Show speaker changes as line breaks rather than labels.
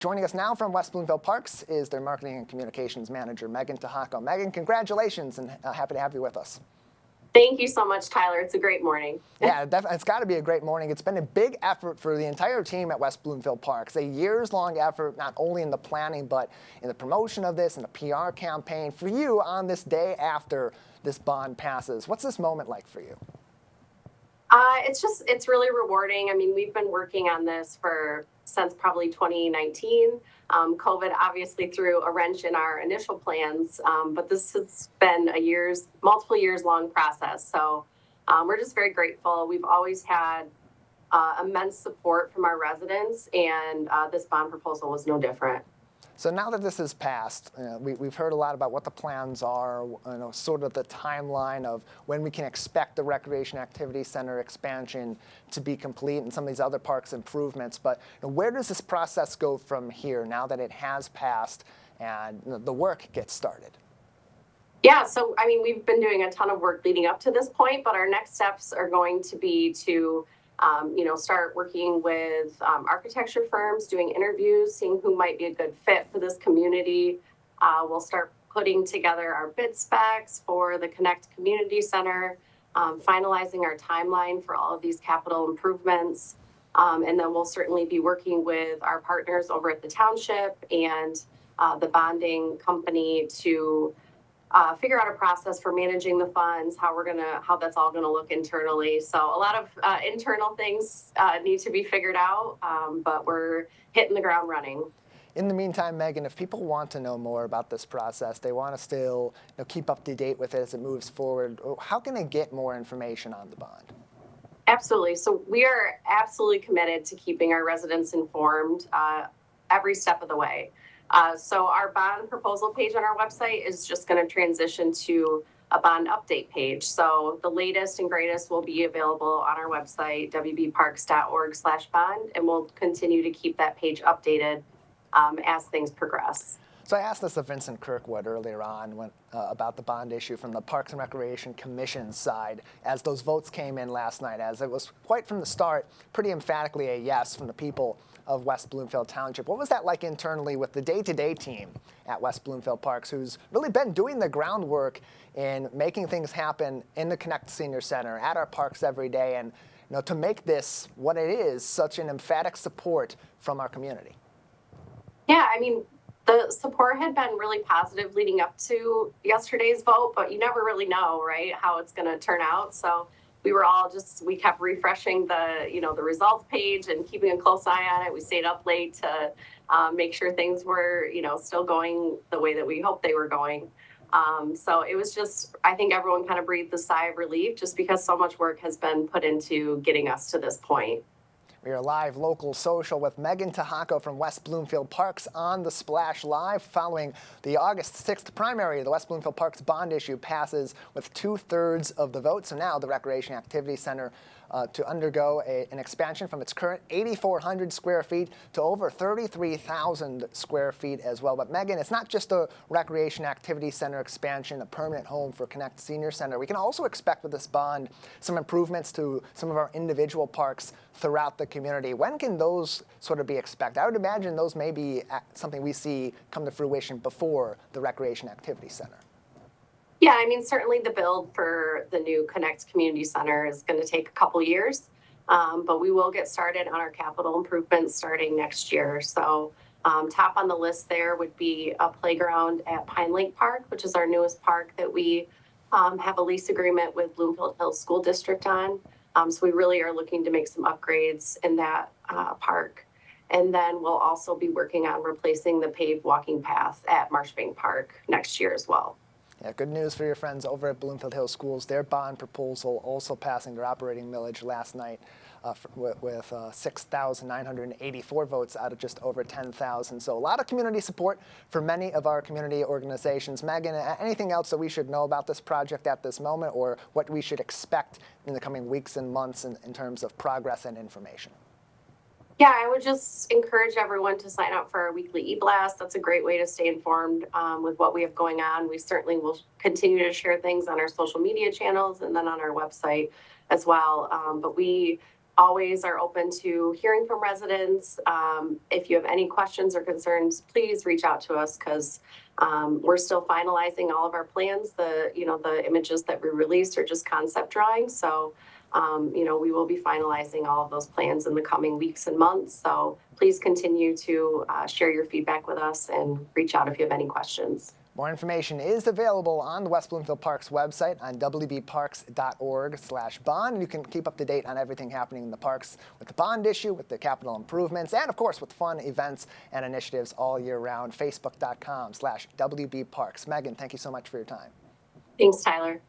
Joining us now from West Bloomfield Parks is their Marketing and Communications Manager, Meagan Tehako. Meagan, congratulations, and happy to have you with us.
Thank you so much, Tyler. It's a great morning.
Yeah, it's got to be a great morning. It's been a big effort for the entire team at West Bloomfield Parks, a years-long effort, not only in the planning, but in the promotion of this and the PR campaign. For you, on this day after this bond passes, what's this moment like for you?
It's really rewarding. I mean, we've been working on this since probably 2019. COVID obviously threw a wrench in our initial plans, but this has been multiple years long process. So we're just very grateful. We've always had immense support from our residents, and this bond proposal was no different.
So now that this has passed, we've heard a lot about what the plans are, sort of the timeline of when we can expect the Recreation Activity Center expansion to be complete and some of these other parks improvements. But where does this process go from here now that it has passed and the work gets started?
Yeah, so I mean, we've been doing a ton of work leading up to this point, but our next steps are going to be to start working with architecture firms, doing interviews, seeing who might be a good fit for this community. We'll start putting together our bid specs for the Connect Community Center, finalizing our timeline for all of these capital improvements. And then we'll certainly be working with our partners over at the township and the bonding company to figure out a process for managing the funds, how that's all gonna look internally. So a lot of internal things need to be figured out, but we're hitting the ground running.
In the meantime, Meagan, if people want to know more about this process, they want to still keep up to date with it as it moves forward, how can they get more information on the bond?
Absolutely. So we are absolutely committed to keeping our residents informed every step of the way. So our bond proposal page on our website is just going to transition to a bond update page. So the latest and greatest will be available on our website, wbparks.org/bond, and we'll continue to keep that page updated as things progress.
So I asked this of Vincent Kirkwood earlier on about the bond issue from the Parks and Recreation Commission side as those votes came in last night, as it was quite from the start pretty emphatically a yes from the people of West Bloomfield Township. What was that like internally with the day-to-day team at West Bloomfield Parks, who's really been doing the groundwork in making things happen in the Connect Senior Center, at our parks every day, and to make this what it is, such an emphatic support from our community?
Yeah, I mean, the support had been really positive leading up to yesterday's vote, but you never really know, right, how it's going to turn out. So we kept refreshing the results page and keeping a close eye on it. We stayed up late to make sure things were, still going the way that we hoped they were going. So it was just, I think everyone kind of breathed a sigh of relief just because so much work has been put into getting us to this point.
We are live, local, social with Meagan Tehako from West Bloomfield Parks on the Splash Live. Following the August 6th primary, the West Bloomfield Parks bond issue passes with 2/3 of the vote. So now the Recreation Activity Center to undergo an expansion from its current 8,400 square feet to over 33,000 square feet as well. But Meagan, it's not just a Recreation Activity Center expansion, a permanent home for Connect Senior Center. We can also expect with this bond some improvements to some of our individual parks throughout the community. When can those sort of be expected? I would imagine those may be something we see come to fruition before the Recreation Activity Center.
Yeah, I mean, certainly the build for the new Connect Community Center is going to take a couple years, but we will get started on our capital improvements starting next year. So top on the list there would be a playground at Pine Lake Park, which is our newest park that we have a lease agreement with Bloomfield Hills School District on. So we really are looking to make some upgrades in that park. And then we'll also be working on replacing the paved walking path at Marshbank Park next year as well.
Yeah, good news for your friends over at Bloomfield Hills Schools. Their bond proposal also passing their operating millage last night with 6,984 votes out of just over 10,000. So a lot of community support for many of our community organizations. Meagan, anything else that we should know about this project at this moment, or what we should expect in the coming weeks and months in terms of progress and information?
Yeah, I would just encourage everyone to sign up for our weekly e-blast. That's a great way to stay informed with what we have going on. We certainly will continue to share things on our social media channels and then on our website as well. But we always are open to hearing from residents. If you have any questions or concerns, please reach out to us because we're still finalizing all of our plans. The images that we released are just concept drawings. So, we will be finalizing all of those plans in the coming weeks and months. So please continue to share your feedback with us and reach out if you have any questions.
More information is available on the West Bloomfield Parks website on wbparks.org/bond. And you can keep up to date on everything happening in the parks with the bond issue, with the capital improvements, and of course with fun events and initiatives all year round. Facebook.com/WBParks. Meagan, thank you so much for your time.
Thanks, Tyler.